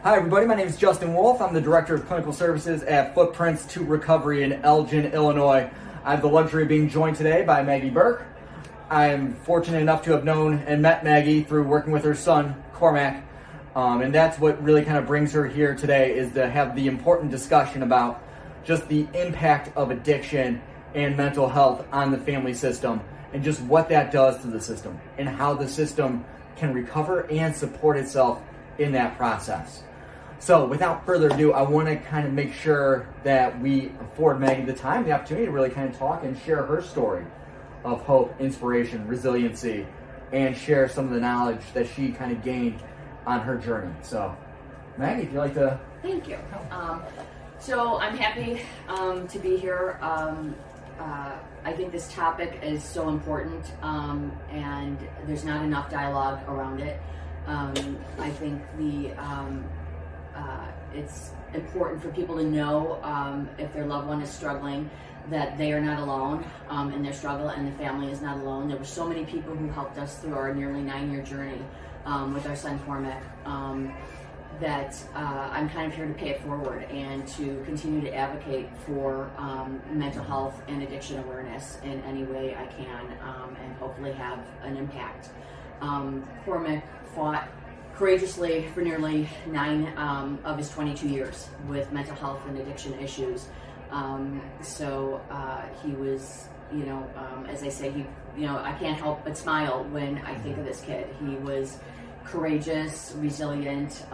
Hi everybody, my name is Justin Wolf. I'm the Director of Clinical Services at Footprints to Recovery in Elgin, Illinois. I have the luxury of being joined today by Maggie Burke. I'm fortunate enough to have known and met Maggie through working with her son, Cormac. And that's what really kind of brings her here today, is to have the important discussion about just the impact of addiction and mental health on the family system, and just what that does to the system and how the system can recover and support itself in that process. So without further ado, I want to kind of make sure that we afford Maggie the time, the opportunity to really kind of talk and share her story of hope, inspiration, resiliency, and share some of the knowledge that she kind of gained on her journey. So Maggie, if you'd like to... Thank you. So I'm happy to be here. I think this topic is so important, and there's not enough dialogue around it. I think it's important for people to know if their loved one is struggling, that they are not alone in their struggle, and the family is not alone. There were so many people who helped us through our nearly 9-year journey with our son Cormac, that I'm kind of here to pay it forward and to continue to advocate for mental health and addiction awareness in any way I can, and hopefully have an impact. Cormac fought courageously for nearly 9 of his 22 years with mental health and addiction issues. So he was, as I say, I can't help but smile when I think of this kid. He was courageous, resilient,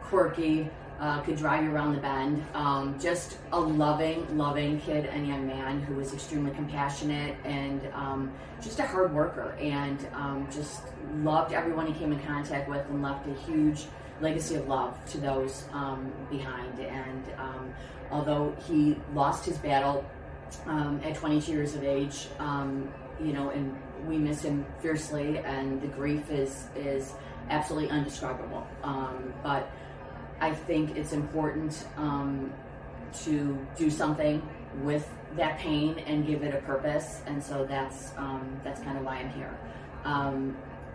quirky, could drive you around the bend. Just a loving kid and young man who was extremely compassionate and just a hard worker, and just loved everyone he came in contact with, and left a huge legacy of love to those behind. And although he lost his battle at 22 years of age, and we miss him fiercely, and the grief is absolutely indescribable. But I think it's important to do something with that pain and give it a purpose, and so that's kind of why I'm here.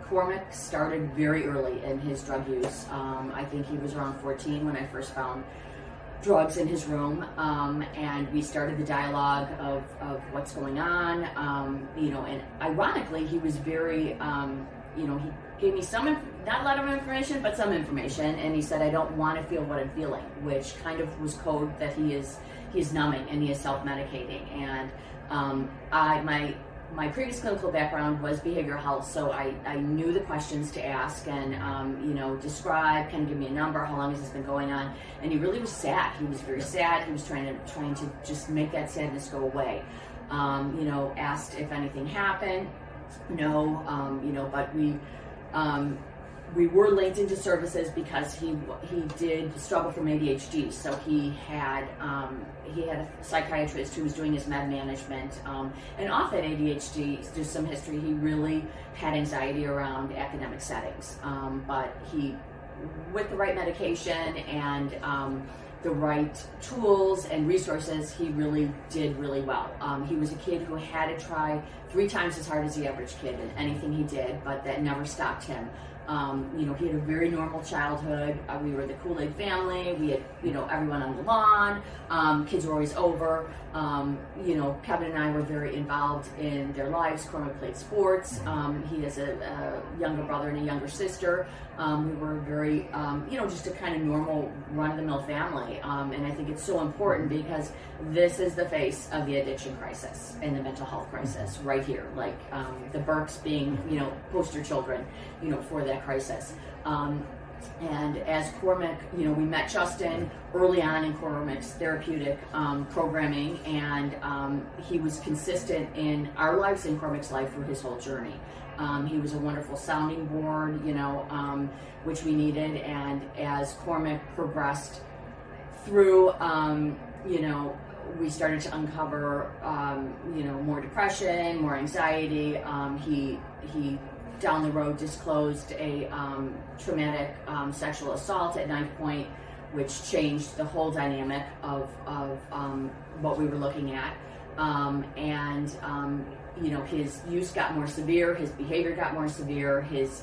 Cormac started very early in his drug use. I think he was around 14 when I first found drugs in his room, and we started the dialogue of what's going on, and ironically he was very, he gave me not a lot of information, but some information, and he said, I don't want to feel what I'm feeling, which kind of was code that he is numbing and he is self-medicating. And my previous clinical background was behavioral health, so I knew the questions to ask, and describe, kind of give me a number, how long has this been going on? And he really was sad. He was very sad. He was trying to just make that sadness go away. Asked if anything happened. No, but we were linked into services because he did struggle from ADHD. So he had a psychiatrist who was doing his med management, and off that ADHD, just some history, he really had anxiety around academic settings. But he, with the right medication and the right tools and resources, he really did really well. He was a kid who had to try 3 times as hard as the average kid in anything he did, but that never stopped him. He had a very normal childhood. We were the Kool-Aid family. We had, everyone on the lawn. Kids were always over. Kevin and I were very involved in their lives. Cormac played sports. He has a younger brother and a younger sister. We were very, just a kind of normal run-of-the-mill family. And I think it's so important because this is the face of the addiction crisis and the mental health crisis right here. Like the Burkes being, poster children, for that crisis. And as Cormac, we met Justin early on in Cormac's Therapeutic programming, and he was consistent in our lives, in Cormac's life, through his whole journey. He was a wonderful sounding board, which we needed. And as Cormac progressed through, we started to uncover, more depression, more anxiety. He down the road disclosed a traumatic sexual assault at knife point, which changed the whole dynamic of what we were looking at. his use got more severe, his behavior got more severe, his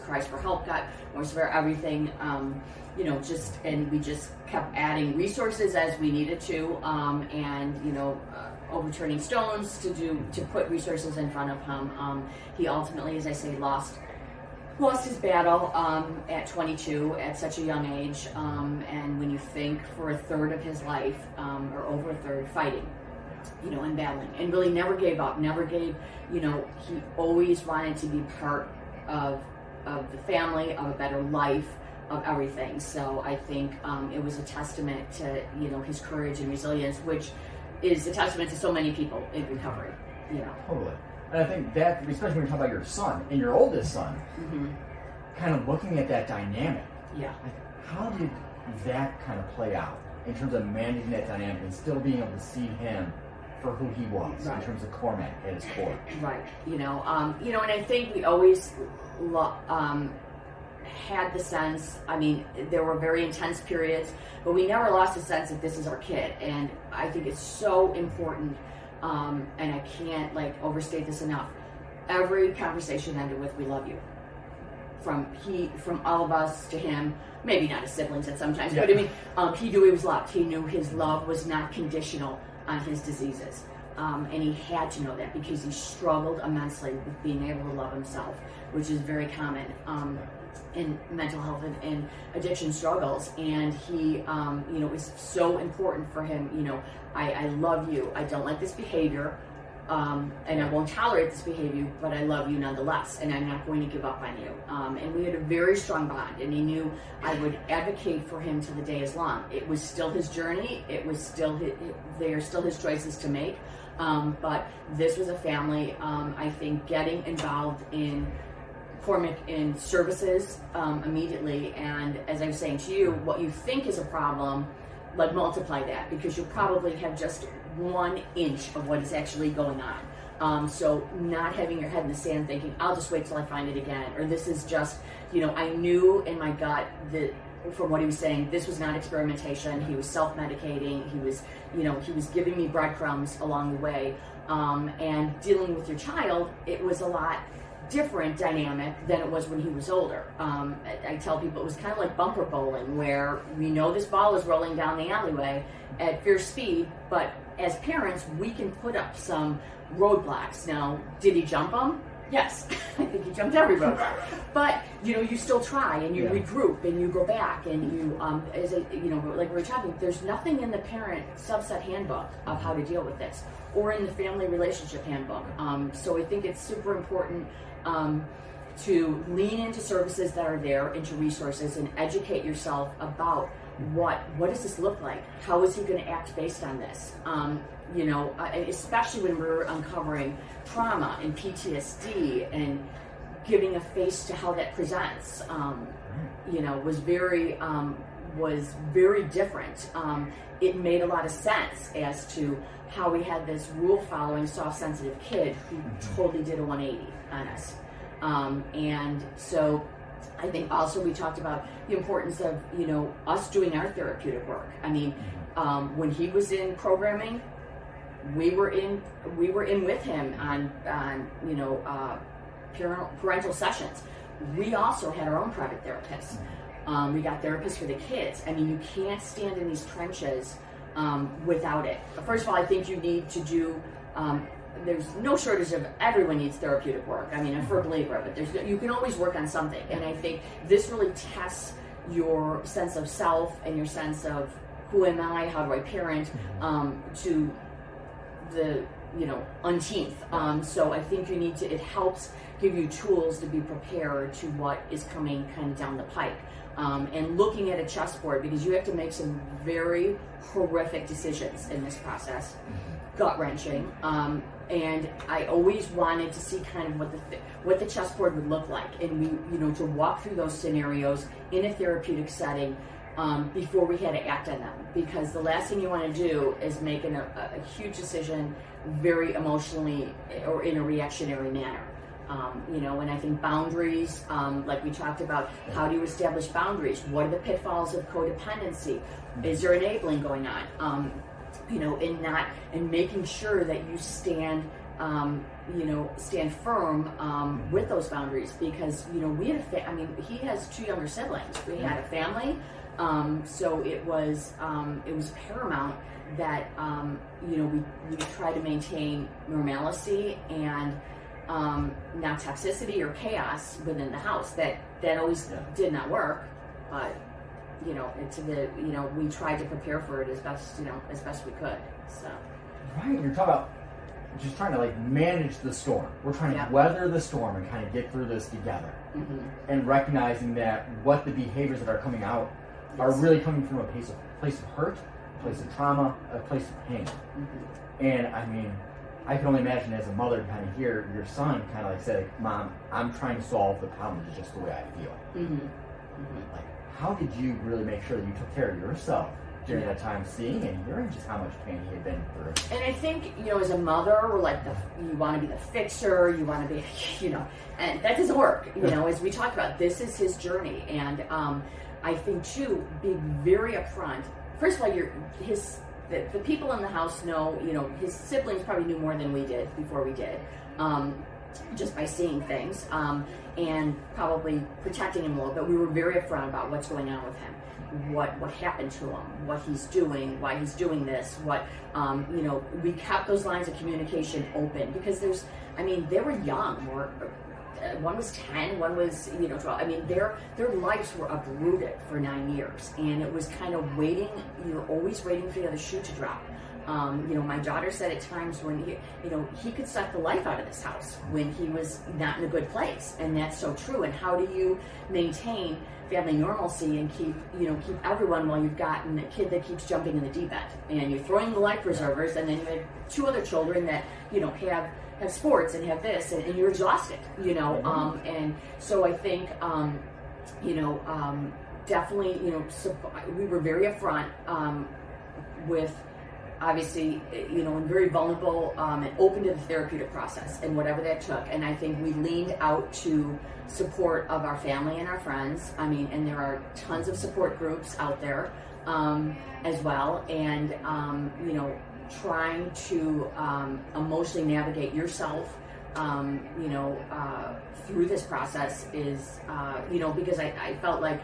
cries for help got more severe, everything, and we just kept adding resources as we needed to, overturning stones to put resources in front of him. He ultimately, as I say, lost his battle at 22 at such a young age, and when you think for a third of his life, or over a third, fighting, and battling, and really never gave up, he always wanted to be part of the family, of a better life, of everything. So I think it was a testament to, his courage and resilience, which is a testament to so many people in recovery, Totally. And I think that, especially when you talk about your son and your oldest son, kind of looking at that dynamic. Yeah. How did that kind of play out in terms of managing that dynamic and still being able to see him for who he was, right, in terms of Cormac at his core? Right. And I think we always had the sense, there were very intense periods, but we never lost the sense that this is our kid. And I think it's so important, and I can't overstate this enough. Every conversation ended with, "We love you." From all of us to him, maybe not his siblings at sometimes, yeah, but he knew he was loved. He knew his love was not conditional on his diseases. And he had to know that, because he struggled immensely with being able to love himself, which is very common in mental health and addiction struggles. And he, it was so important for him, I love you, I don't like this behavior, and I won't tolerate this behavior, but I love you nonetheless, and I'm not going to give up on you. And we had a very strong bond, and he knew I would advocate for him to the day is long. It was still his journey, it was still they are still his choices to make, but this was a family. I think getting involved in Cormac in services immediately, and as I was saying to you, what you think is a problem, multiply that, because you probably have just 1 inch of what is actually going on. So not having your head in the sand thinking, I'll just wait till I find it again, or this is just, I knew in my gut that from what he was saying, this was not experimentation. He was self-medicating. He was giving me breadcrumbs along the way. And dealing with your child, it was a lot different dynamic than it was when he was older. I tell people it was kind of like bumper bowling, where we know this ball is rolling down the alleyway at fierce speed, but as parents, we can put up some roadblocks. Now, did he jump them? Yes, I think he jumped every roadblock. But you still try, and you regroup, and you go back, and you, like we were talking, there's nothing in the parent subset handbook of how to deal with this, or in the family relationship handbook. So I think it's super important to lean into services that are there, into resources, and educate yourself about what does this look like? How is he going to act based on this? Especially when we're uncovering trauma and PTSD and giving a face to how that presents, was very different. It made a lot of sense as to how we had this rule-following, soft-sensitive kid who totally did a 180 on us. And so I think also we talked about the importance of, us doing our therapeutic work. When he was in programming, we were in with him on parental sessions. We also had our own private therapists. We got therapists for the kids. You can't stand in these trenches without it. First of all, I think you need to do, there's no shortage of everyone needs therapeutic work. I'm a firm believer of it. You can always work on something. And I think this really tests your sense of self and your sense of who am I, how do I parent, to the unteenth. So I think it helps give you tools to be prepared to what is coming kind of down the pike. And looking at a chessboard, because you have to make some very horrific decisions in this process, gut-wrenching. And I always wanted to see kind of what the chessboard would look like, and to walk through those scenarios in a therapeutic setting before we had to act on them, because the last thing you want to do is make a huge decision very emotionally or in a reactionary manner. And I think boundaries, like we talked about, how do you establish boundaries? What are the pitfalls of codependency? Is there enabling going on? And making sure that you stand stand firm with those boundaries, because we had he has 2 younger siblings. We had a family, so it was paramount that we try to maintain normalcy and not toxicity or chaos within the house. That always did not work, but we tried to prepare for it as best we could. So right, you're talking about just trying to manage the storm. We're trying to weather the storm and kind of get through this together, and recognizing that what the behaviors that are coming out are really coming from a place of hurt, a place of trauma, a place of pain. And I can only imagine as a mother to kind of hear your son kind of say, "Mom, I'm trying to solve the problem just the way I feel." How did you really make sure that you took care of yourself during that time, seeing and hearing just how much pain he had been through? And I think, as a mother, we're you want to be the fixer, you want to be, and that doesn't work. As we talked about, this is his journey. And I think, too, being very upfront. First of all, the people in the house know, his siblings probably knew more than we did before we did, just by seeing things, and probably protecting him a little bit. We were very upfront about what's going on with him. What happened to him, what he's doing, why he's doing this, we kept those lines of communication open, because they were young. One was 10, one was 12. Their lives were uprooted for 9 years, and it was kind of waiting. You're always waiting for the other shoe to drop. My daughter said at times when he could suck the life out of this house when he was not in a good place, and that's so true. And how do you maintain family normalcy and keep everyone while you've got a kid that keeps jumping in the deep end, and you're throwing the life preservers, and then you have 2 other children that have sports and have this, and you're exhausted, and so I think definitely we were very upfront with, obviously, and very vulnerable and open to the therapeutic process and whatever that took. And I think we leaned out to support of our family and our friends. And there are tons of support groups out there as well. And, trying to emotionally navigate yourself, through this process is, because I felt like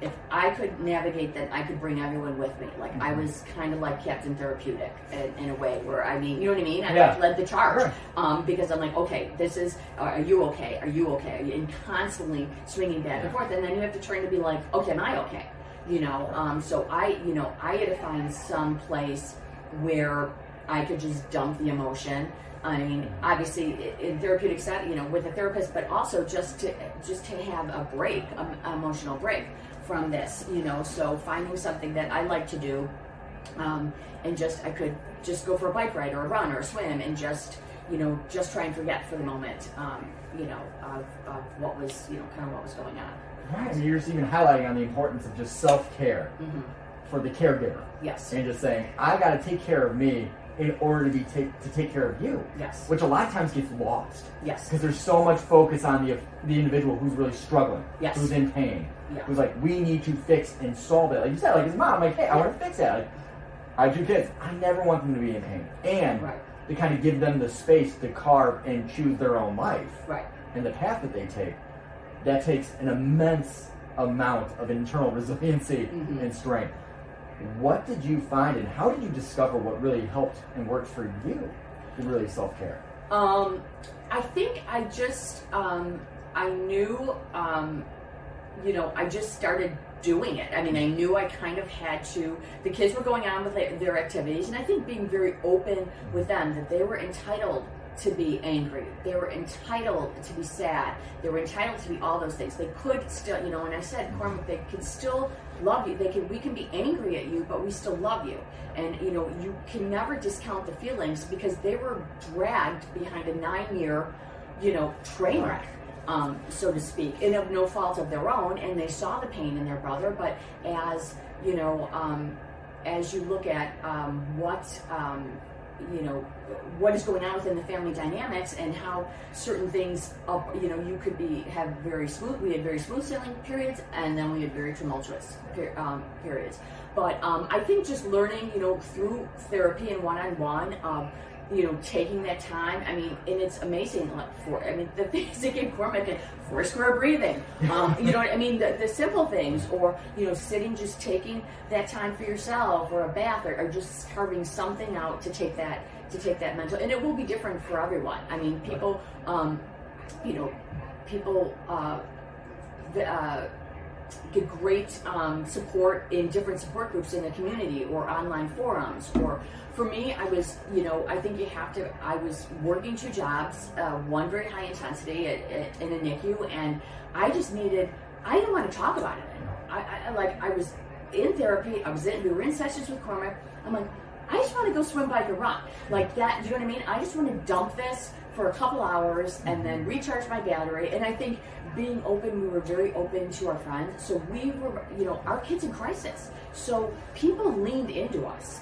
if I could navigate that, I could bring everyone with me. I was kind of like Captain Therapeutic in a way, where you know what I mean? I led the charge, because I'm like, okay, this is, are you okay? Are you okay? And constantly swinging back and forth, and then you have to train to be like, okay, am I okay? So I had to find some place where I could just dump the emotion. Obviously in therapeutic setting, with a therapist, but also just to have a break, an emotional break from this, so finding something that I like to do, and I could just go for a bike ride or a run or a swim, and just try and forget for the moment, of what was, kind of what was going on. Right, you're just even highlighting on the importance of just self-care for the caregiver. Yes. And just saying, I got to take care of me in order to take care of you. Yes. Which a lot of times gets lost. Yes. Because there's so much focus on the individual who's really struggling. Yes. Who's in pain. Yeah. Who's like, we need to fix and solve it. Like you said, like his mom, like, hey, I want to fix that. I have 2 kids. I never want them to be in pain. And to kind of give them the space to carve and choose their own life. Right. And the path that they take, that takes an immense amount of internal resiliency and strength. What did you find, and how did you discover what really helped and worked for you in really self-care? I think I just, I knew, I just started doing it. I knew I kind of had to. The kids were going on with their activities, and I think being very open with them, that they were entitled to be angry. They were entitled to be sad. They were entitled to be all those things. They could still, and I said, Cormac, they could still love you. We can be angry at you, but we still love you. And, you can never discount the feelings, because they were dragged behind a 9-year, train wreck, so to speak, and of no fault of their own. And they saw the pain in their brother, but as you look at what is going on within the family dynamics, and how certain things, you could have very smooth. We had very smooth sailing periods, and then we had very tumultuous periods. But I think just learning, through therapy and one-on-one, taking that time. I mean, and it's amazing. The things that give Cormac and 4 square breathing. You know what I mean? The simple things, or sitting, just taking that time for yourself, or a bath, or just carving something out to take that mental. And it will be different for everyone. I mean, people, get great support in different support groups in the community or online forums. Or for me, I was, I think I was working 2 jobs, one very high intensity in a NICU, and I didn't want to talk about it. I was in therapy, we were in sessions with Cormac. I'm like, I just want to go swim, bike, or run. Like that, you know what I mean? I just want to dump this for a couple hours and then recharge my battery. And I think being open, we were very open to our friends. So we were, our kids in crisis. So people leaned into us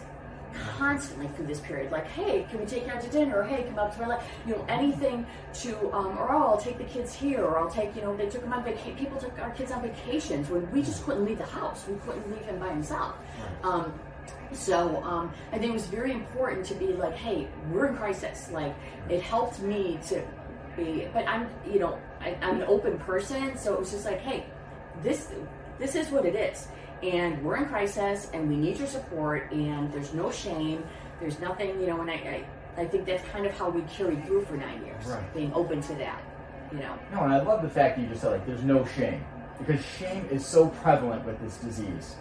constantly through this period. Like, hey, can we take you out to dinner? Or hey, come out to my life. Anything to, or I'll take the kids here. Or I'll take, they took them on vacation. People took our kids on vacations when we just couldn't leave the house. We couldn't leave him by himself. So I think it was very important to be like, hey, we're in crisis. Like, it helped me to be, but I'm an open person, so it was just like, hey, this is what it is, and we're in crisis, and we need your support, and there's no shame, there's nothing, and I think that's kind of how we carried through for 9 years, right. Being open to that, No, and I love the fact that you just said, like, there's no shame, because shame is so prevalent with this disease.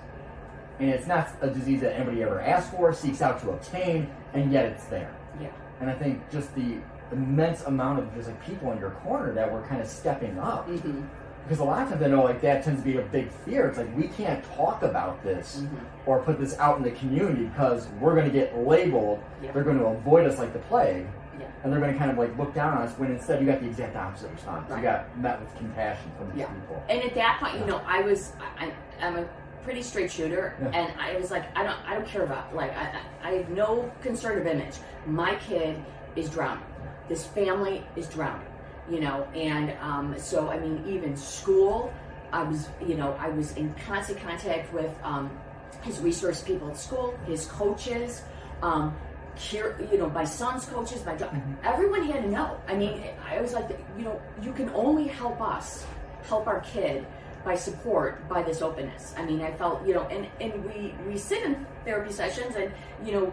And it's not a disease that anybody ever asks for, seeks out to obtain, and yet it's there. Yeah. And I think just the immense amount of just like people in your corner that were kind of stepping up. Mm-hmm. Because a lot of times I know like that tends to be a big fear. It's like we can't talk about this or put this out in the community because we're going to get labeled. Yeah. They're going to avoid us like the plague. Yeah. And they're going to kind of like look down on us when instead you got the exact opposite response. Right. You got met with compassion from these people. And at that point, I'm a pretty straight shooter, and I was like, I don't care about, like, I have no concern of image. My kid is drowning. This family is drowning, and so I mean, even school, I was in constant contact with his resource people at school, his coaches, my son's coaches, everyone had to know. I mean, I was like, you can only help us help our kid by support, by this openness. I mean, I felt, and we sit in therapy sessions and,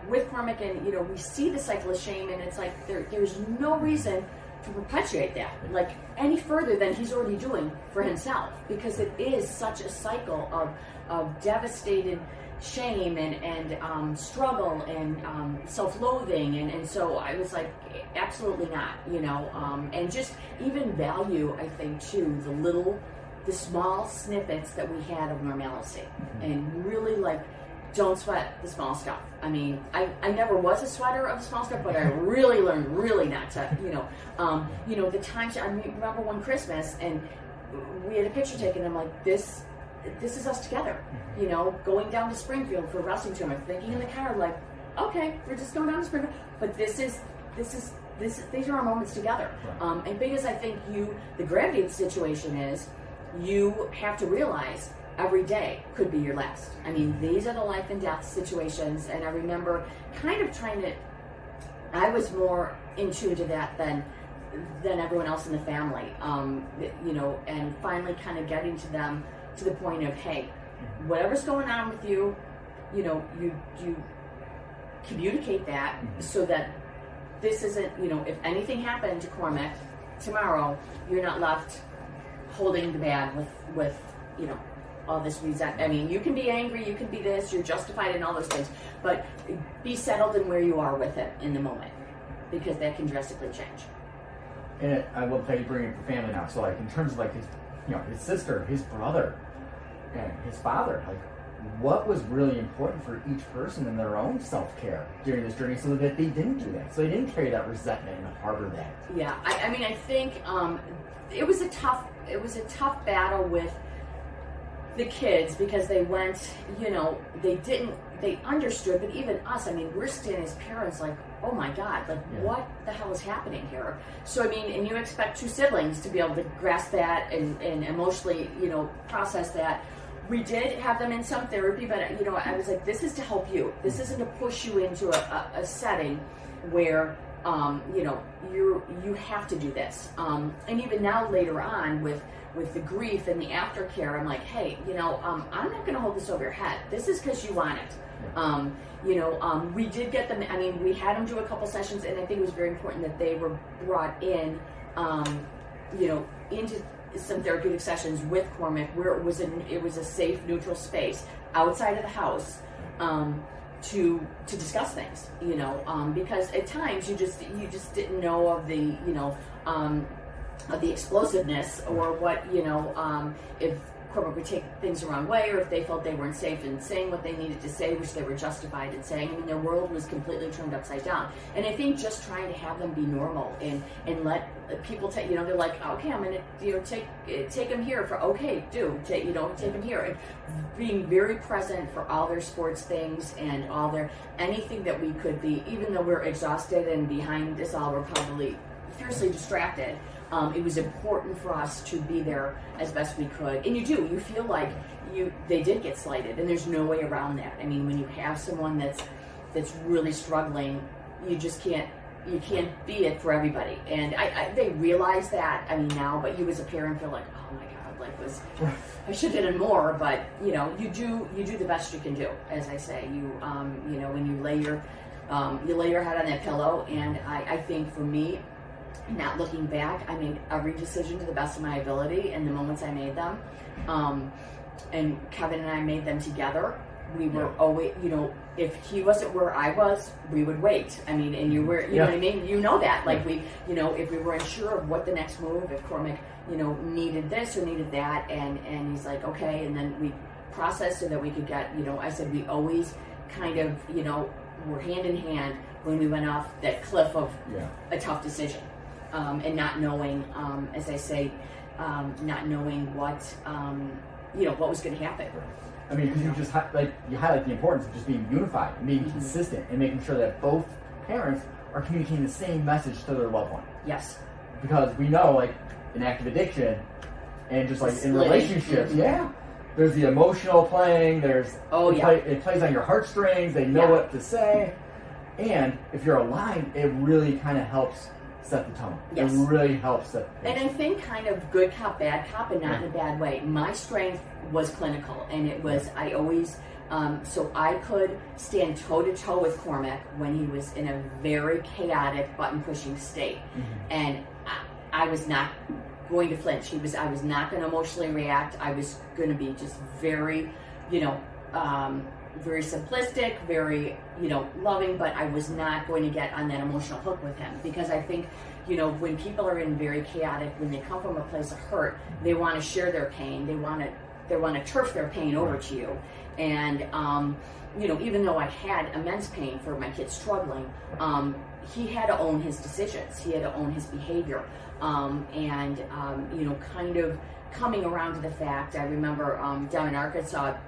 with Cormac, and, we see the cycle of shame, and it's like, there's no reason to perpetuate that, like, any further than he's already doing for himself, because it is such a cycle of devastated shame and struggle and self-loathing, and so I was like, absolutely not, and just even value, I think, too, the small snippets that we had of normalcy, and really, like, don't sweat the small stuff. I mean, I never was a sweater of the small stuff, but I really learned not to, the times, I remember one Christmas, and we had a picture taken, and I'm like, this is us together, going down to Springfield for a wrestling tournament, thinking in the car, like, okay, we're just going down to Springfield, but these are our moments together. And because I think the gravity of the situation is, you have to realize every day could be your last. I mean, these are the life and death situations, and I remember kind of I was more in tune to that than everyone else in the family, and finally kind of getting to them to the point of, hey, whatever's going on with you, you communicate that so that this isn't, if anything happened to Cormac tomorrow, you're not left holding the bag with all this resentment. I mean, you can be angry, you can be this, you're justified in all those things, but be settled in where you are with it in the moment, because that can drastically change. And I love how you bring up the family now. So like in terms of like his sister, his brother, and his father, like what was really important for each person in their own self-care during this journey so that they didn't do that, so they didn't carry that resentment and harbor that. Yeah, I mean, I think it was a tough battle with the kids, because they went, they understood, but even us, I mean, we're standing as parents like, oh my God, like what the hell is happening here? So, I mean, and you expect 2 siblings to be able to grasp that and emotionally, process that. We did have them in some therapy, but, I was like, this is to help you. This isn't to push you into a setting where you know, you have to do this. And even now later on with the grief and the aftercare, I'm like, hey, you know, I'm not going to hold this over your head. This is because you want it. You know, we did get them, I mean, we had them do a couple sessions, and I think it was very important that they were brought in, you know, into some therapeutic sessions with Cormac, where it was a safe, neutral space outside of the house, to discuss things, you know, because at times you just didn't know of the, you know, of the explosiveness, or what, you know, if Cormac would take things the wrong way, or if they felt they weren't safe in saying what they needed to say, which they were justified in saying. I mean, their world was completely turned upside down. And I think just trying to have them be normal and let people take, you know, they're like, okay, I'm gonna, you know, take them here for, okay, take them here, and being very present for all their sports things and all their anything that we could be, even though we're exhausted and behind this all, we're probably fiercely distracted. It was important for us to be there as best we could. And you feel like they did get slighted, and there's no way around that. I mean, when you have someone that's really struggling, you can't be it for everybody. And they realize that, I mean, now, but you as a parent feel like, oh my God, like I should have done more, but you know, you do the best you can do. As I say, you know, when you lay your head on that pillow, and I think for me, not looking back, I made every decision to the best of my ability in the moments I made them. And Kevin and I made them together. We were always, you know, if he wasn't where I was, we would wait. I mean, and you know what I mean? You know that. Like you know, if we were unsure of what the next move, if Cormac, you know, needed this or needed that, and he's like, okay, and then we processed so that we could get, you know, I said we always kind of, you know, were hand in hand when we went off that cliff of a tough decision. And not knowing, as I say, not knowing what, you know, what was going to happen. I mean, because you highlight the importance of just being unified and being consistent and making sure that both parents are communicating the same message to their loved one. Yes. Because we know, like, in active addiction and just like in relationships, there's the emotional playing. It plays on your heartstrings. They know what to say, and if you're aligned, it really kind of helps set the tone. Yes. It really helps set the tone. And I think kind of good cop, bad cop, and not in a bad way. My strength was clinical, and it was, I always, so I could stand toe-to-toe with Cormac when he was in a very chaotic, button-pushing state. And I was not going to flinch. I was not going to emotionally react. I was going to be just very, you know, very simplistic, very, you know, loving, but I was not going to get on that emotional hook with him, because I think, you know, when people are in very chaotic, when they come from a place of hurt, they want to share their pain. They want to turf their pain over to you. And, you know, even though I had immense pain for my kids struggling, he had to own his decisions. He had to own his behavior. And, you know, kind of coming around to the fact, I remember down in Arkansas,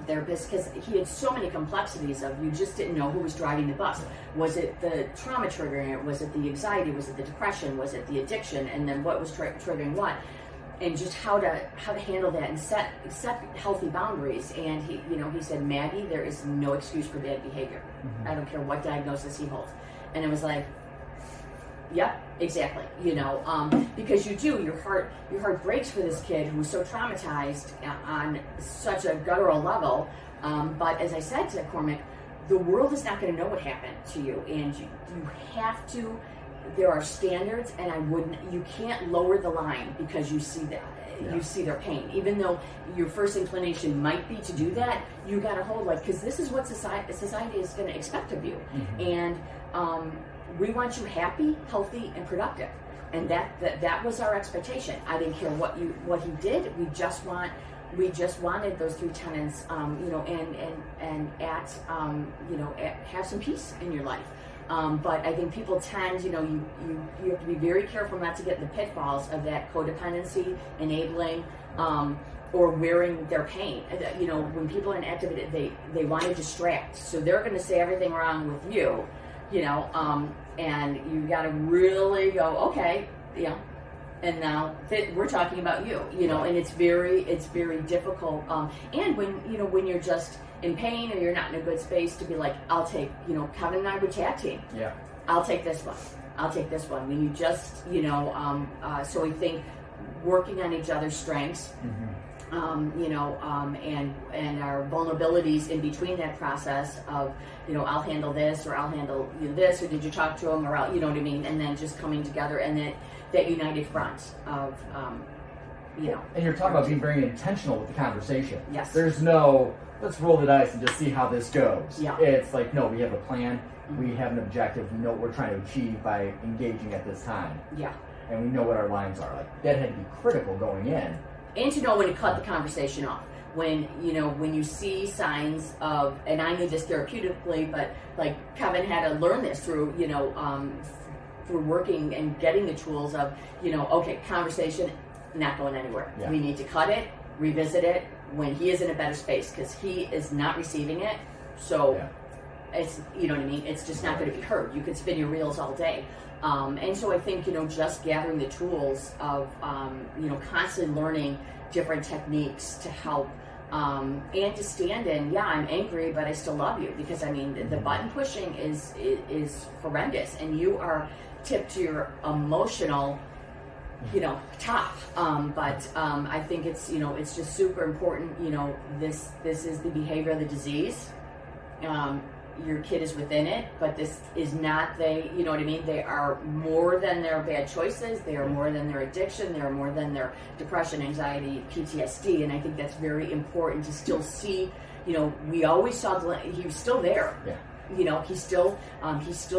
therapist, because he had so many complexities of, you just didn't know who was driving the bus. Was it the trauma triggering it? Was it the anxiety? Was it the depression? Was it the addiction? And then what was triggering what? And just how to handle that and set healthy boundaries. And he, you know, he said, Maggie, there is no excuse for bad behavior. I don't care what diagnosis he holds. And it was like, yep, exactly. You know, because your heart breaks for this kid who was so traumatized on such a guttural level. But as I said to Cormac, the world is not going to know what happened to you, and you have to. There are standards, and you can't lower the line because you see that. You see their pain, even though your first inclination might be to do that. You got to hold, like, because this is what society is going to expect of you, and we want you happy, healthy, and productive, and that was our expectation. I didn't care what he did. We just wanted those three tenets, you know, and have some peace in your life. But I think people tend, you know, you have to be very careful not to get in the pitfalls of that codependency, enabling, or wearing their pain. You know, when people are in activity, they want to distract, so they're going to say everything wrong with you, you know, and you got to really go, okay, yeah. And now we're talking about you know, and it's very difficult. And when you're just in pain or you're not in a good space to be like, I'll take, you know, Kevin and I would tag team. Yeah. I'll take this one. I'll take this one. When you just, so we think working on each other's strengths, and our vulnerabilities in between that process of, I'll handle this, or I'll handle this, or did you talk to him, or I'll, you know what I mean? And then just coming together, and that united front of, And you're talking about being very intentional with the conversation. Yes. There's no, let's roll the dice and just see how this goes. Yeah. It's like, no, we have a plan. We have an objective. We know what we're trying to achieve by engaging at this time. Yeah. And we know what our lines are. Like, that had to be critical going in. And to know when to cut the conversation off. When you see signs of, and I knew this therapeutically, but like Kevin had to learn this through, through working and getting the tools of, okay, conversation, not going anywhere. Yeah. We need to cut it, revisit it when he is in a better space, because he is not receiving it. So it's, you know what I mean? It's just not going to be heard. You could spin your reels all day. And so I think, just gathering the tools of, constantly learning different techniques to help, and to stand in, I'm angry, but I still love you. Because, the button pushing is horrendous, and you are tipped to your emotional, top. But I think it's, it's just super important, this is the behavior of the disease. Your kid is within it, but this is not they, you know what I mean? They are more than their bad choices. They are more than their addiction. They are more than their depression, anxiety, PTSD. And I think that's very important to still see, we always saw Glenn, he was still there. Yeah. He still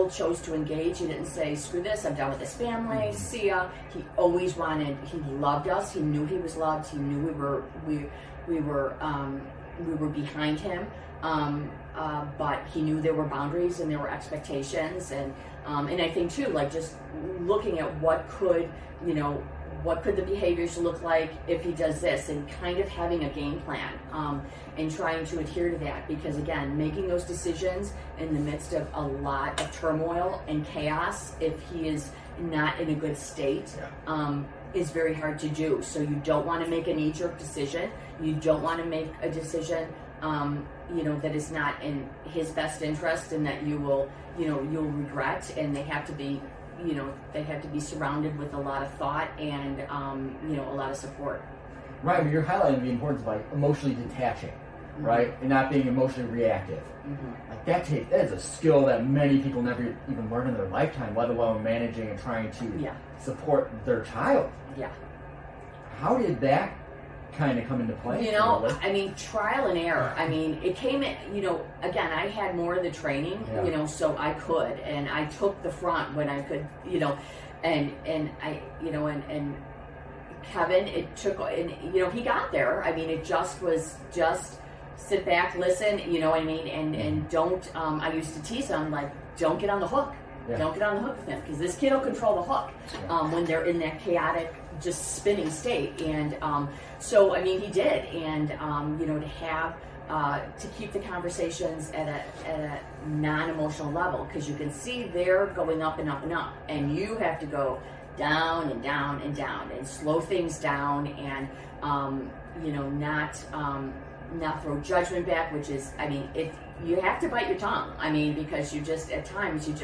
chose to engage. He didn't say, screw this, I'm done with this family, see ya. He always he loved us. He knew he was loved. He knew we were behind him. But he knew there were boundaries and there were expectations, and I think too, like just looking at what could the behaviors look like if he does this, and kind of having a game plan, and trying to adhere to that, because again, making those decisions in the midst of a lot of turmoil and chaos, if he is not in a good state, is very hard to do. So you don't want to make a knee-jerk decision. You don't want to make a decision that is not in his best interest, and that you'll regret. And they have to be, surrounded with a lot of thought and, a lot of support. Right, but you're highlighting the importance of like emotionally detaching, right? And not being emotionally reactive. Like that is a skill that many people never even learn in their lifetime, let alone managing and trying to support their child. Yeah. How did that kind of come into play? Trial and error. It came in, again, I had more of the training, so I could, and I took the front when I could, and I, and Kevin, it took, and, he got there. It just was sit back, listen, and don't, I used to tease him, like, don't get on the hook. Yeah. Don't get on the hook with him, because this kid will control the hook when they're in that chaotic, just spinning state. And so, he did. And, to have, to keep the conversations at a non-emotional level, because you can see they're going up and up and up, and you have to go down and down and down, and slow things down, and, not throw judgment back, which is, you have to bite your tongue. Because you just, at times, you're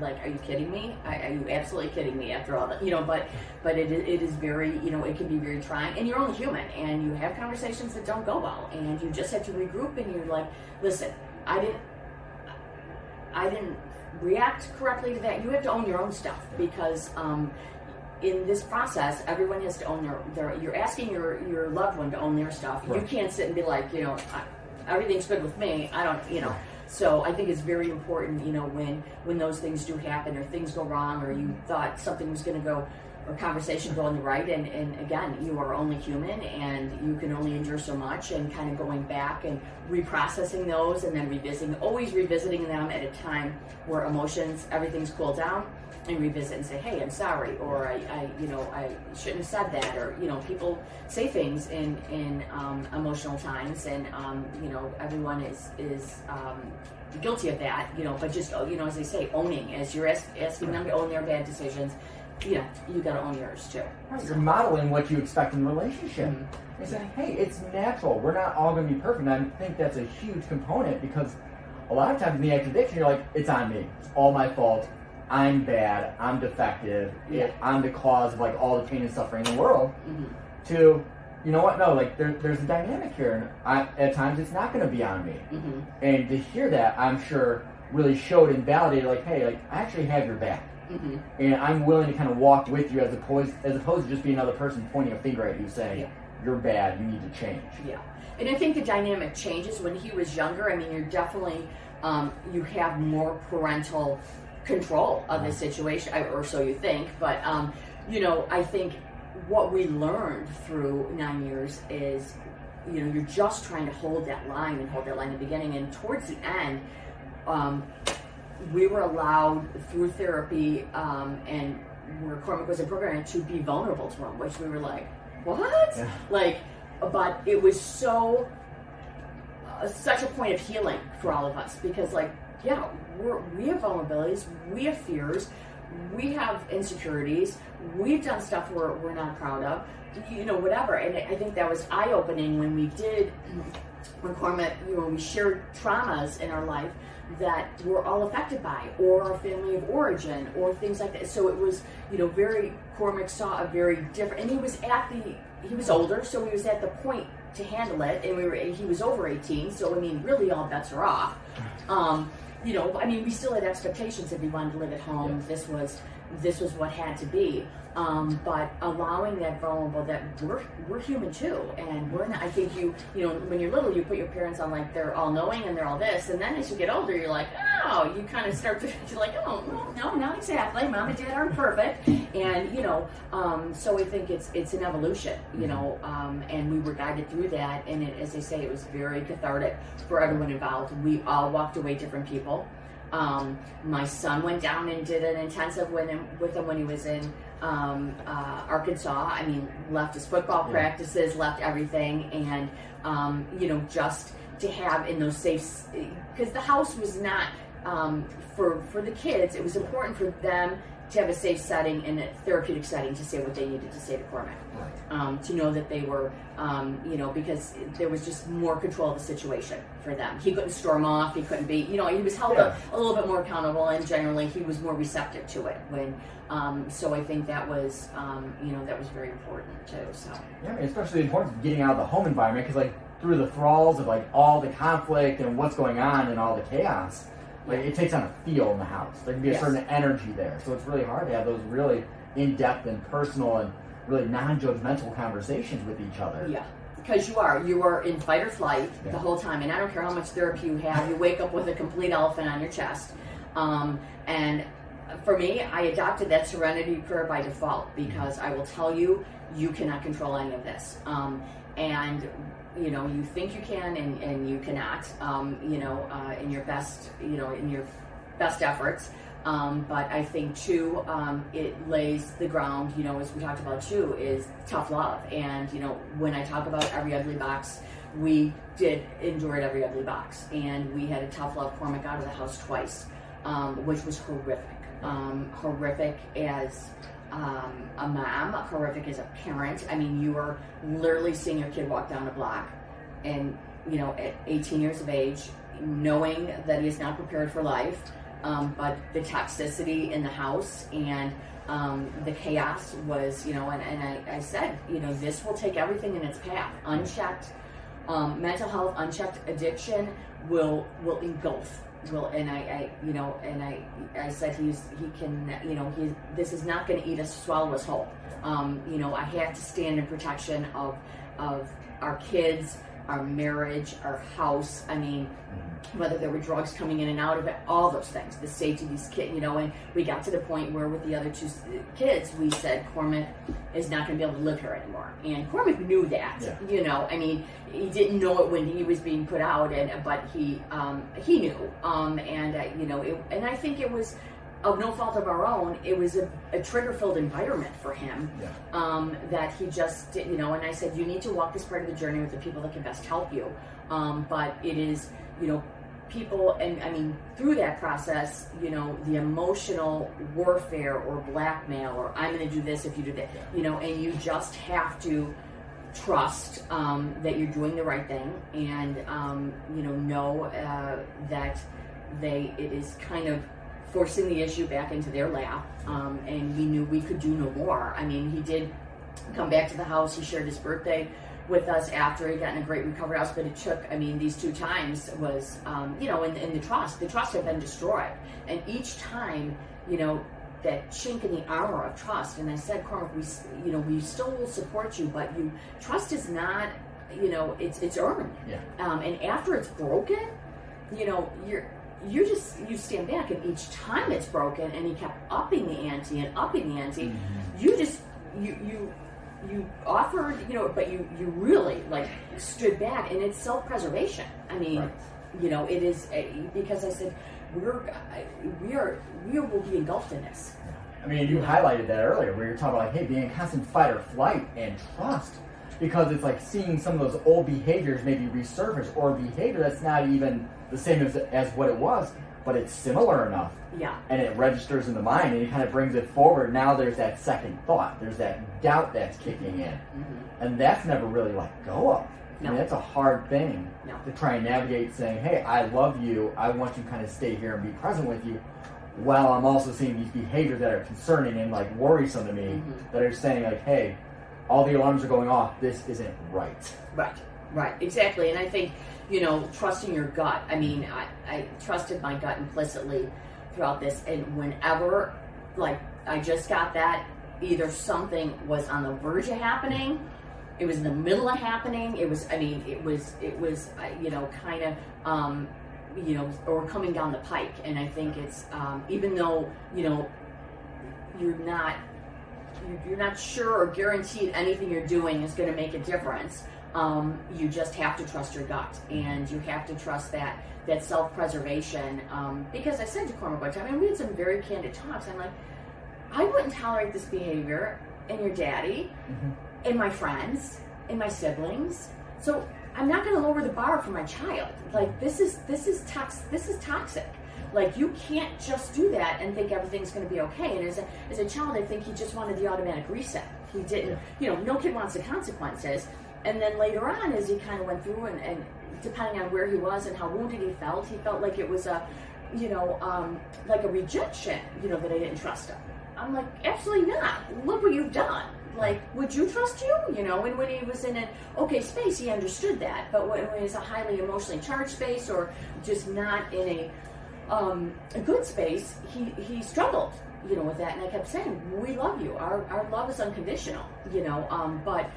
like, are you kidding me? Are you absolutely kidding me after all that? But it is very, it can be very trying, and you're only human, and you have conversations that don't go well, and you just have to regroup, and you're like, listen, I didn't react correctly to that. You have to own your own stuff, because, in this process, everyone has to own their you're asking your loved one to own their stuff. Right. You can't sit and be like, everything's good with me. I don't, So I think it's very important, when those things do happen, or things go wrong, or you thought something was going to go, or conversation go on the right, and again, you are only human, and you can only endure so much, and kind of going back and reprocessing those, and then always revisiting them at a time where emotions, everything's cooled down, and revisit and say, hey, I'm sorry, or I shouldn't have said that, or, people say things in emotional times, and, everyone is guilty of that, but just, as they say, owning, as you're asking them to own their bad decisions, you got to own yours too. Right. You're modeling what you expect in a relationship. You're saying, hey, it's natural. We're not all going to be perfect. And I think that's a huge component, because a lot of times in the act of addiction, you're like, it's on me. It's all my fault. I'm bad, I'm defective, I'm the cause of like all the pain and suffering in the world, to, you know what, no, like there's a dynamic here, and at times it's not going to be on me. And to hear that, I'm sure, really showed and validated, like, hey, like, I actually have your back. And I'm willing to kind of walk with you as opposed to just being another person pointing a finger at you saying, you're bad, you need to change. And I think the dynamic changes when he was younger. I mean, you're definitely, you have more parental control of the situation, or so you think. But, you know, I think what we learned through 9 years is, you know, you're just trying to hold that line in the beginning. And towards the end, we were allowed through therapy and where Cormac was in program to be vulnerable to him, which we were like, what? Like, but it was so such a point of healing for all of us, because like, yeah, we have vulnerabilities, we have fears, we have insecurities, we've done stuff we're not proud of, you know, whatever. And I think that was eye-opening when Cormac, you know, we shared traumas in our life that we're all affected by, or our family of origin, or things like that. So it was, you know, Cormac saw a very different, and he was older, so he was at the point to handle it, and he was over 18, so I mean, really all bets are off. You know, I mean, we still had expectations if we wanted to live at home. This was what had to be. But allowing that vulnerable, that we're human too, and we're not. I think you know, when you're little, you put your parents on like they're all knowing and they're all this, and then as you get older, you're like, oh, you kind of start to you're like, oh, no, not exactly. Mom and Dad aren't perfect, and you know, so I think it's an evolution, you know, and we were guided through that, and as they say, it was very cathartic for everyone involved. We all walked away different people. My son went down and did an intensive with him when he was in Arkansas. I mean, left his football practices, left everything, and you know, just to have in those safe, because the house was not for the kids. It was important for them to have a safe setting and a therapeutic setting to say what they needed to say to Cormac. To know that they were, you know, because there was just more control of the situation for them. He couldn't storm off. He couldn't be, you know, he was held a little bit more accountable, and generally he was more receptive to it. So I think that was, you know, that was very important too. So yeah, I mean, especially the importance of getting out of the home environment, because like through the thralls of like all the conflict and what's going on and all the chaos, like it takes on a feel in the house. There can be a certain energy there, so it's really hard to have those really in-depth and personal and really non-judgmental conversations with each other. Yeah, because you are in fight or flight the whole time, and I don't care how much therapy you have, you wake up with a complete elephant on your chest. And for me, I adopted that Serenity Prayer by default, because I will tell you, you cannot control any of this. And you know, you think you can, and you cannot. You know, in your best, you know, in your best efforts. But I think too, it lays the ground, you know, as we talked about too, is tough love. And, you know, when I talk about every ugly box, we did endure at every ugly box. And we had a tough love Cormac out of the house twice, which was horrific. Horrific as a mom, horrific as a parent. I mean, you are literally seeing your kid walk down a block, and, you know, at 18 years of age, knowing that he is not prepared for life. But the toxicity in the house and the chaos was, you know, and I said, you know, this will take everything in its path. Unchecked mental health, unchecked addiction will engulf. And I said he can, you know, this is not going to eat us, swallow us whole. You know, I had to stand in protection of our kids, our marriage, our house. I mean, whether there were drugs coming in and out of it, all those things, the safety of these kids, you know. And we got to the point where with the other two kids, we said, Cormac is not going to be able to live here anymore. And Cormac knew that, you know. I mean, he didn't know it when he was being put out, but he knew. You know, and I think it was of no fault of our own. It was a trigger-filled environment for him, that he just, you know. And I said, you need to walk this part of the journey with the people that can best help you. But it is, you know, people, and I mean, through that process, you know, the emotional warfare or blackmail, or I'm going to do this if you do that, you know, and you just have to trust that you're doing the right thing, and you know that it is kind of forcing the issue back into their lap, and we knew we could do no more. I mean, he did come back to the house. He shared his birthday with us after he got in a great recovery house, but it took, I mean, these 2 times was, you know, in the trust had been destroyed. And each time, you know, that chink in the armor of trust, and I said, Cormac, we still will support you, but trust is not, you know, it's earned. Yeah. And after it's broken, you know, you stand back, and each time it's broken, and he kept upping the ante and upping the ante, you offered, you know, but you really like stood back, and it's self-preservation. I mean, you know, it is because I said we will be engulfed in this. I mean, you highlighted that earlier where you're talking about like, hey, being in constant fight or flight and trust, because it's like seeing some of those old behaviors maybe resurface, or behavior that's not even the same as what it was, but it's similar enough. Yeah. And it registers in the mind, and it kind of brings it forward. Now there's that second thought. There's that doubt that's kicking in. And that's never really let go of. I mean, that's a hard thing to try and navigate, saying, hey, I love you. I want you to kind of stay here and be present with you, while I'm also seeing these behaviors that are concerning and like worrisome to me, that are saying like, hey, all the alarms are going off. This isn't right. Right. Exactly. And I think, you know, trusting your gut. I mean, I trusted my gut implicitly throughout this, and whenever, like, I just got that either something was on the verge of happening, it was in the middle of happening, it was you know, kind of you know, or coming down the pike. And I think it's even though, you know, you're not sure or guaranteed anything you're doing is going to make a difference, you just have to trust your gut, and you have to trust that self-preservation, because I said to Cormac one time, I mean, we had some very candid talks. I'm like, I wouldn't tolerate this behavior in your daddy, in my friends, in my siblings. So I'm not going to lower the bar for my child. Like, this is toxic. Like, you can't just do that and think everything's going to be okay. And as a child, I think he just wanted the automatic reset. He didn't, you know, no kid wants the consequences. And then later on, as he kind of went through, and depending on where he was and how wounded he felt like it was a, you know, like a rejection, you know, that I didn't trust him. I'm like, absolutely not. Look what you've done. Like, would you trust you? You know, and when he was in an okay space, he understood that. But when he was a highly emotionally charged space, or just not in a good space, he struggled, you know, with that. And I kept saying, we love you. Our love is unconditional, you know, but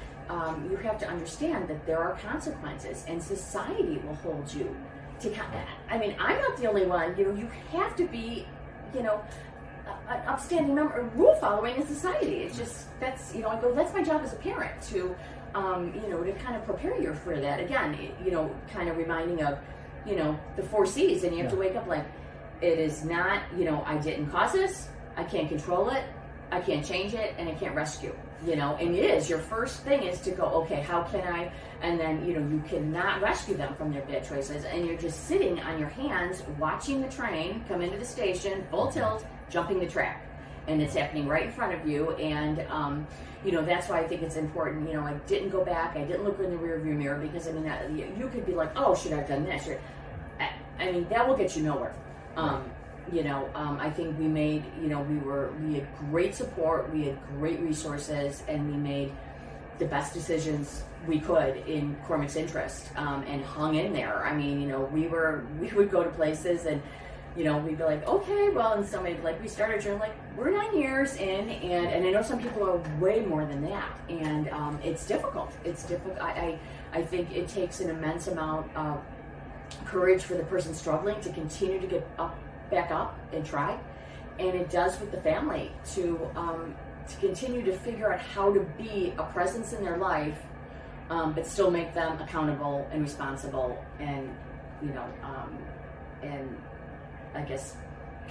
you have to understand that there are consequences, and society will hold you to that. I mean, I'm not the only one. You know, you have to be, you know, an upstanding member, rule following in society. It's just, that's, you know, I go, that's my job as a parent to, you know, to kind of prepare you for that. Again, you know, kind of reminding of, you know, the 4 C's, and you have to wake up like, it is not, you know, I didn't cause this, I can't control it, I can't change it, and I can't rescue, you know. And it is, your first thing is to go, okay, how can I, and then, you know, you cannot rescue them from their bad choices, and you're just sitting on your hands watching the train come into the station, full tilt, jumping the track, and it's happening right in front of you. And you know, that's why I think it's important. You know, I didn't go back, I didn't look in the rearview mirror, because I mean, that, you could be like, oh, should I have done this? I mean, that will get you nowhere. You know, I think we made, you know, we had great support, we had great resources, and we made the best decisions we could in Cormac's interest, and hung in there. I mean, you know, we would go to places, and, you know, we'd be like, okay, well, and somebody would be like, we started journal, like, we're 9 years in, and I know some people are way more than that, and it's difficult. It's difficult. I think it takes an immense amount of courage for the person struggling to continue to get back up and try, and it does with the family to continue to figure out how to be a presence in their life, but still make them accountable and responsible, and, you know, and I guess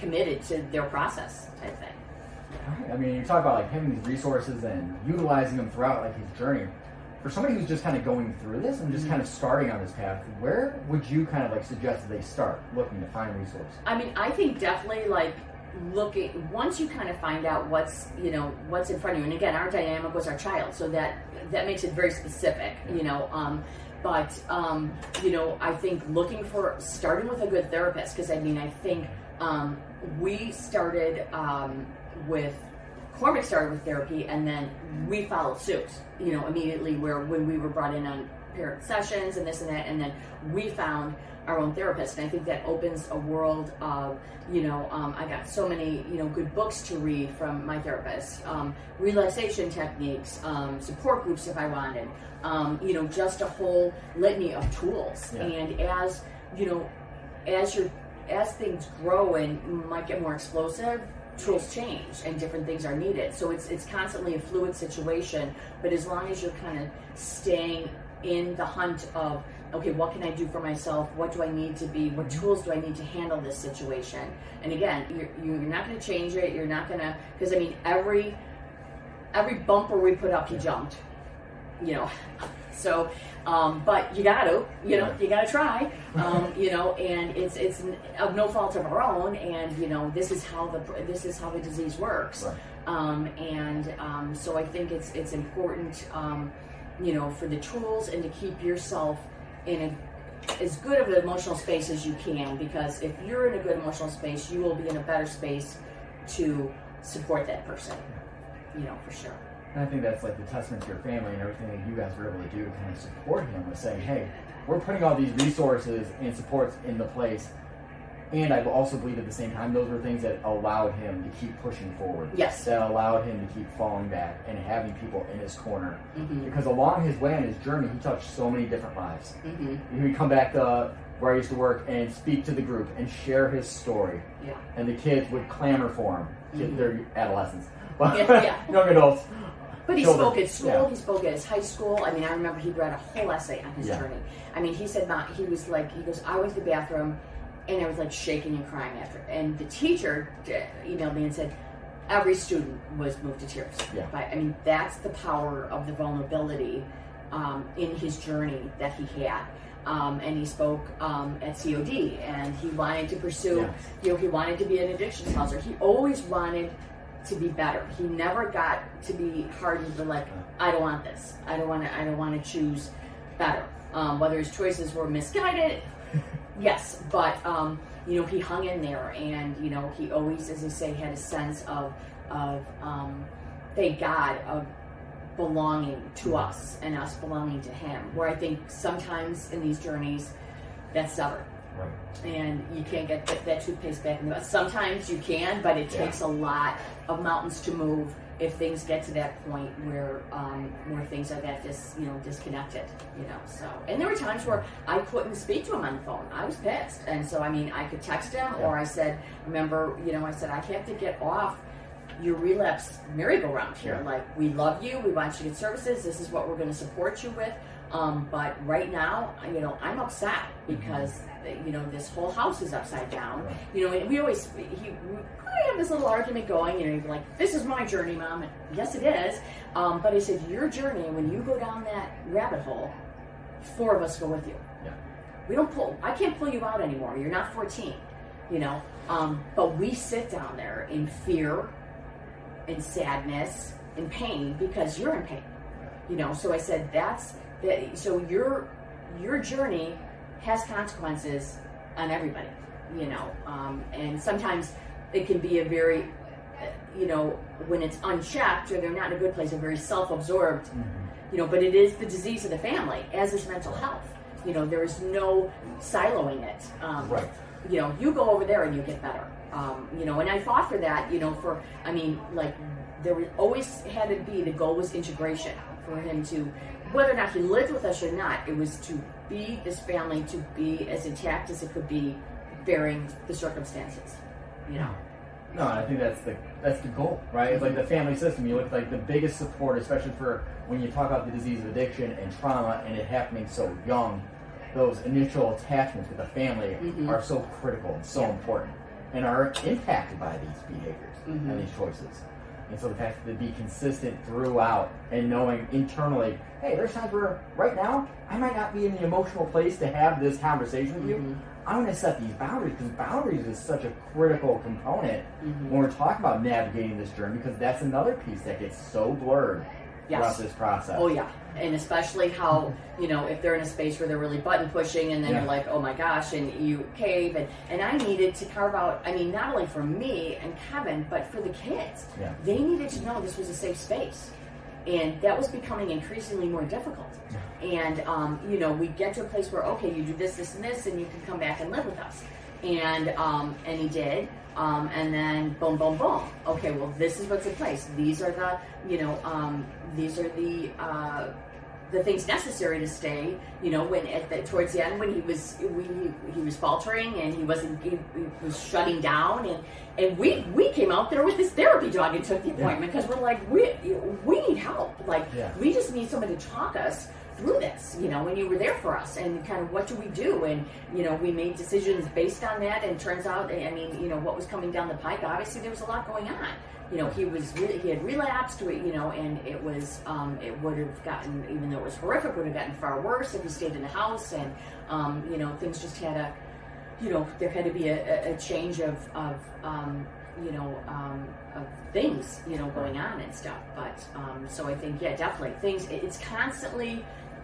committed to their process type thing. I mean, you talk about like having these resources and utilizing them throughout like his journey. For somebody who's just kind of going through this and just kind of starting on this path, where would you kind of like suggest that they start looking to find resources? I mean, I think definitely like looking, once you kind of find out what's, you know, what's in front of you, and again, our dynamic was our child, so that makes it very specific, you know, But I think starting with a good therapist, because I think we started with Cormac started with therapy, and then we followed suit. Immediately when we were brought in on parent sessions and this and that, and then we found our own therapist. And I think that opens a world of, I got so many, good books to read from my therapist, relaxation techniques, support groups if I wanted, just a whole litany of tools. Yeah. And as things grow and might get more explosive, tools change and different things are needed. So it's constantly a fluid situation, but as long as you're kind of staying in the hunt of, okay, what can I do for myself? What do I need to be? What tools do I need to handle this situation? And again, you're not going to change it. You're not going to, because every bumper we put up, he jumped, So, but you got to, you got to try, and it's of no fault of our own, and this is how the disease works, right. So I think it's important, for the tools and to keep yourself in as good of an emotional space as you can, because if you're in a good emotional space, you will be in a better space to support that person, for sure. And I think that's like the testament to your family and everything that you guys were able to do to kind of support him with saying, hey, we're putting all these resources and supports in the place. And I also believe at the same time, those were things that allowed him to keep pushing forward. Yes. That allowed him to keep falling back and having people in his corner. Mm-hmm. Because along his way on his journey, he touched so many different lives. Mm-hmm. He would come back to where I used to work and speak to the group and share his story. Yeah. And the kids would clamor for him. Mm-hmm. They're adolescents. But yeah. young adults. But he children. spoke at school, yeah. He spoke at his high school. I remember he read a whole essay on his yeah. journey. He said he goes, I went to the bathroom and I was shaking and crying after. And the teacher emailed me and said, every student was moved to tears. Yeah. But, that's the power of the vulnerability in his journey that he had. And he spoke at COD, and he wanted to pursue, yes. He wanted to be an addiction counselor. He always wanted to be better. He never got to be hardened to I don't want this. I don't want to choose better. Whether his choices were misguided, yes, but he hung in there, and he always, as I say, had a sense of thank God, of belonging to us and us belonging to him. Where I think sometimes in these journeys, that's severed. Right. And you can't get that toothpaste back in the mouth. Sometimes you can, but it takes a lot of mountains to move if things get to that point where things are that disconnected, So, and there were times where I couldn't speak to him on the phone. I was pissed, and so I could text him, or I said, I said, I have to get off your relapse merry-go-round here. Yeah. We love you. We want you to get services. This is what we're going to support you with. But right now, I'm upset because, this whole house is upside down. Right. And we have this little argument going, you're like, this is my journey, Mom. And yes, it is. But I said, your journey, when you go down that rabbit hole, 4 of us go with you. Yeah. I can't pull you out anymore. You're not 14, but we sit down there in fear, in sadness, in pain, because you're in pain. So I said, so your journey has consequences on everybody, and sometimes it can be a very, when it's unchecked or they're not in a good place, they're very self-absorbed, mm-hmm. But it is the disease of the family, as is mental health. There is no siloing it. Right. You go over there and you get better. And I fought for that, there always had to be, the goal was integration for him to, whether or not he lived with us or not, it was to be this family, to be as intact as it could be, bearing the circumstances, No, I think that's the goal, right? It's like the family system. You look like the biggest support, especially for when you talk about the disease of addiction and trauma and it happening so young. Those initial attachments with the family mm-hmm. are so critical and so important, and are impacted by these behaviors mm-hmm. and these choices. And so the fact to be consistent throughout and knowing internally, hey, there's times where right now I might not be in the emotional place to have this conversation with mm-hmm. you. I'm going to set these boundaries, because boundaries is such a critical component mm-hmm. when we're talking about navigating this journey, because that's another piece that gets so blurred throughout this process. Oh, yeah. and especially how, you know, if they're in a space where they're really button pushing and then you're like, oh my gosh, and you cave, and I needed to carve out, I mean, not only for me and Kevin, but for the kids. They needed to know this was a safe space. And that was becoming increasingly more difficult. And, you know, we get to a place where, okay, you do this, this, and this, and you can come back and live with us. And he did. And then boom, boom, boom. Okay, well, this is what's in place. These are the, you know, these are the things necessary to stay. You know, when towards the end, when he was faltering and he was shutting down, and we came out there with his therapy dog and took the appointment because we're like, we need help. Like, we just need someone to talk us through this, you know, when you were there for us, and kind of what do we do? And, you know, we made decisions based on that, and turns out, I mean, you know, what was coming down the pike, obviously there was a lot going on. You know, he had relapsed to it, you know, and it was, it would have gotten, even though it was horrific, would have gotten far worse if he stayed in the house, and, you know, things just had a, you know, there had to be a change of things, you know, going on and stuff. But, so I think, definitely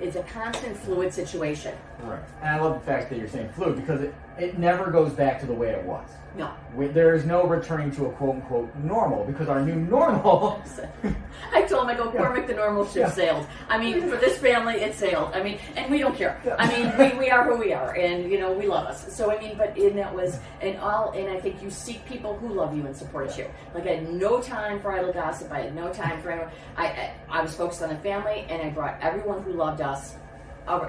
it's a constant fluid situation. Right. And I love the fact that you're saying fluid, because it never goes back to the way it was. No. There is no returning to a quote-unquote normal, because our new normal... I told him, I go, Cormac, the normal ship sailed. I mean, for this family, it sailed. I mean, and we don't care. I mean, we are who we are, and, you know, we love us. So, I mean, but that was, and I think you seek people who love you and support you. Like, I had no time for idle gossip. I had no time for anyone. I was focused on the family, and I brought everyone who loved us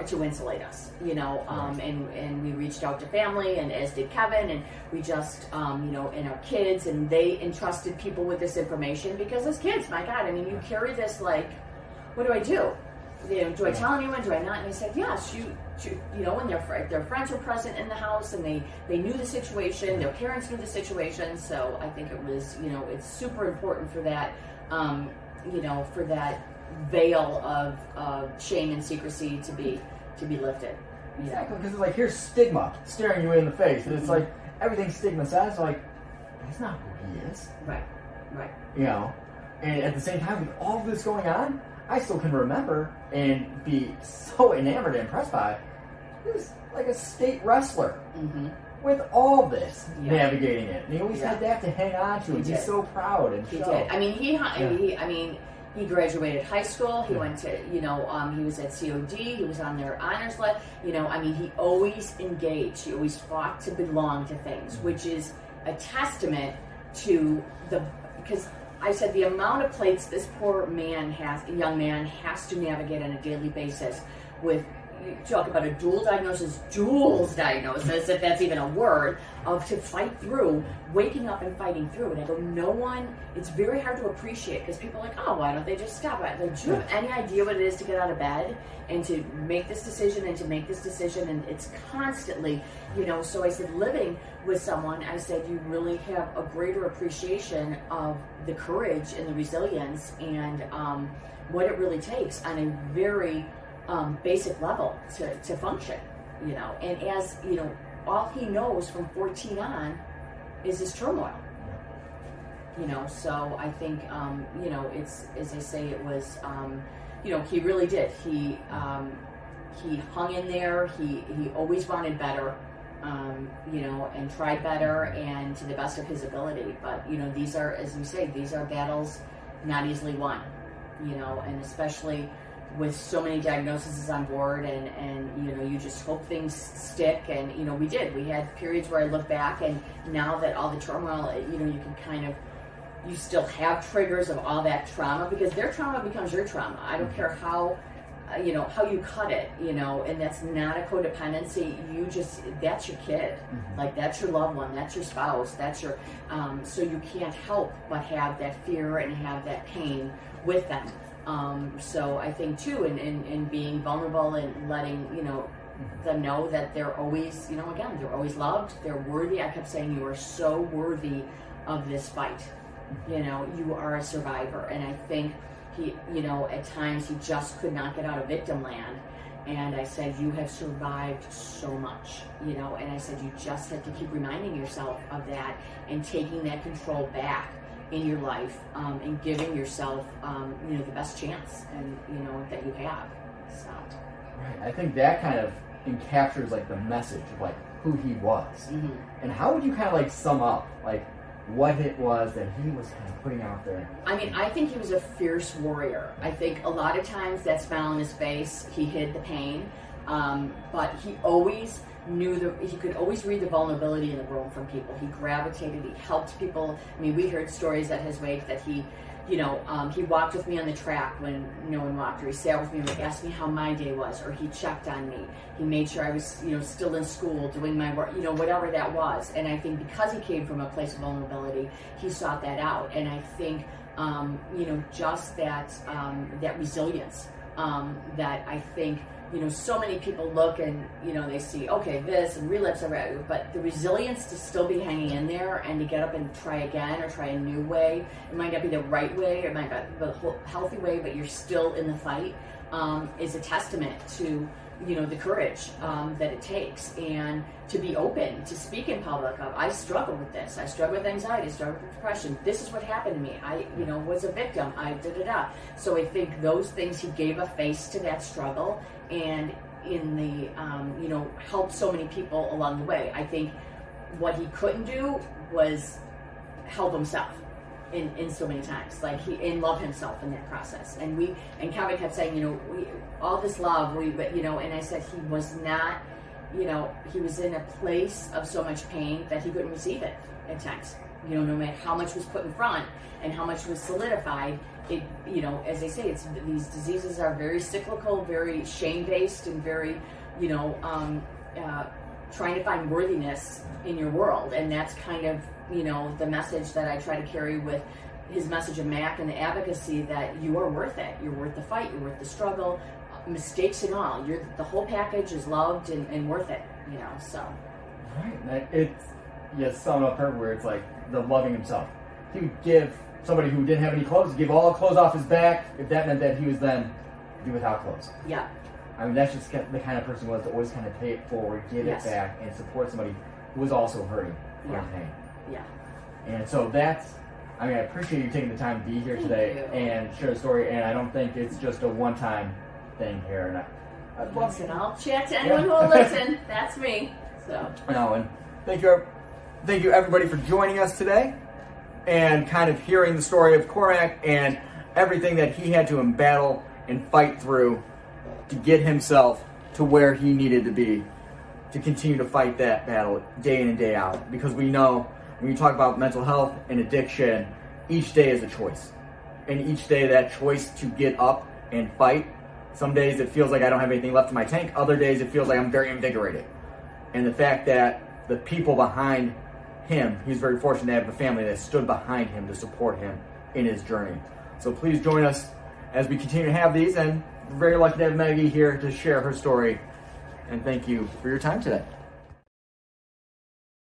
to insulate us, you know, and we reached out to family, and as did Kevin, and we just, you know, and our kids, and they entrusted people with this information, because as kids, my God, I mean, you carry this, like, what do I do? You know, do I tell anyone? Do I not? And they said, yes, you know, and their friends were present in the house, and they knew the situation, their parents knew the situation, so I think it was, you know, it's super important for that, you know, for that veil of shame and secrecy to be lifted. Exactly, because it's like, here's stigma staring you in the face, and it's like everything stigma says, like, that's not who he is. Right. You know, and at the same time, with all of this going on, I still can remember and be so enamored and impressed by it. He was like a state wrestler with all this navigating it, and he always had that to hang on to, and he's so proud and he did. I mean, he graduated high school. He went to, you know, he was at COD. He was on their honors list. You know, I mean, he always engaged. He always fought to belong to things, which is a testament to because I said the amount of plates this poor man young man has to navigate on a daily basis with, you talk about a dual diagnosis, if that's even a word, of to fight through, waking up and fighting through. And I go, it's very hard to appreciate, because people are like, oh, why don't they just stop it? Like, do you have any idea what it is to get out of bed and to make this decision and to make this decision? And it's constantly, you know, so I said, living with someone, I said, you really have a greater appreciation of the courage and the resilience and what it really takes on a very basic level to function, you know. And as, you know, all he knows from 14 on is this turmoil, you know. So I think, you know, it's, as I say, it was, you know, he really did. He hung in there. He always wanted better, you know, and tried better and to the best of his ability. But, you know, these are, as we say, these are battles not easily won, you know, and especially with so many diagnoses on board, and you know, you just hope things stick. And, you know, we did. We had periods where I look back, and now that all the turmoil, you know, you can kind of, you still have triggers of all that trauma, because their trauma becomes your trauma. I don't care how, you know, how you cut it, you know, and that's not a codependency. You just, that's your kid. Like, that's your loved one, that's your spouse, that's your, so you can't help but have that fear and have that pain with them. So I think too, in being vulnerable and letting, you know, them know that they're always, you know, again, they're always loved, they're worthy. I kept saying, you are so worthy of this fight. You know, you are a survivor. And I think he, you know, at times he just could not get out of victim land. And I said, you have survived so much, you know, and I said, you just have to keep reminding yourself of that and taking that control back. in your life, and giving yourself, you know, the best chance and, you know, that you have. So. Right. I think that kind of encaptures like the message of like who he was. And how would you kind of like sum up like what it was that he was kind of putting out there? I mean, I think he was a fierce warrior. I think a lot of times that smile on his face, he hid the pain, but he always knew he could always read the vulnerability in the room from people. He gravitated, he helped people. I mean, we heard stories at his wake that he, you know, he walked with me on the track when no one walked, or he sat with me and asked me how my day was, or he checked on me. He made sure I was, you know, still in school, doing my work, you know, whatever that was. And I think because he came from a place of vulnerability, he sought that out. And I think, you know, just that, that resilience, that I think, you know, so many people look and, you know, they see, okay, this and relapse, but the resilience to still be hanging in there and to get up and try again or try a new way. It might not be the right way, it might not be the healthy way, but you're still in the fight, is a testament to, you know, the courage that it takes, and to be open to speak in public of, I struggle with this, I struggle with anxiety, I struggle with depression, this is what happened to me, I, you know, was a victim, So I think those things, he gave a face to that struggle, and in the, you know, helped so many people along the way. I think what he couldn't do was help himself in so many times, like and love himself in that process. And Kevin kept saying, you know, all this love, but, you know, and I said he was not, you know, he was in a place of so much pain that he couldn't receive it at times. You know, no matter how much was put in front and how much was solidified, it, you know, as they say, these diseases are very cyclical, very shame-based, and very, you know, trying to find worthiness in your world. And that's kind of, you know, the message that I try to carry with his message of Mac and the advocacy, that you are worth it. You're worth the fight. You're worth the struggle, mistakes and all. The whole package is loved and worth it, you know, so. Right. It's, you sum it up everywhere. It's like the loving himself. He would give somebody who didn't have any clothes, give all the clothes off his back, if that meant that he was then be without clothes. Yeah. I mean, that's just the kind of person he was, to always kind of pay it forward, give it back, and support somebody who was also hurting from pain. Yeah. And so that's, I mean, I appreciate you taking the time to be here today and share the story, and I don't think it's just a one-time thing here. And Listen, I'll chat to anyone who will listen. That's me. So. No, and thank you everybody for joining us today and kind of hearing the story of Cormac and everything that he had to battle and fight through to get himself to where he needed to be, to continue to fight that battle day in and day out. Because we know when you talk about mental health and addiction, each day is a choice. And each day that choice to get up and fight, some days it feels like I don't have anything left in my tank, other days it feels like I'm very invigorated. And the fact that the people behind him, he's very fortunate to have a family that stood behind him to support him in his journey. So please join us as we continue to have these, and we're very lucky to have Maggie here to share her story. And thank you for your time today.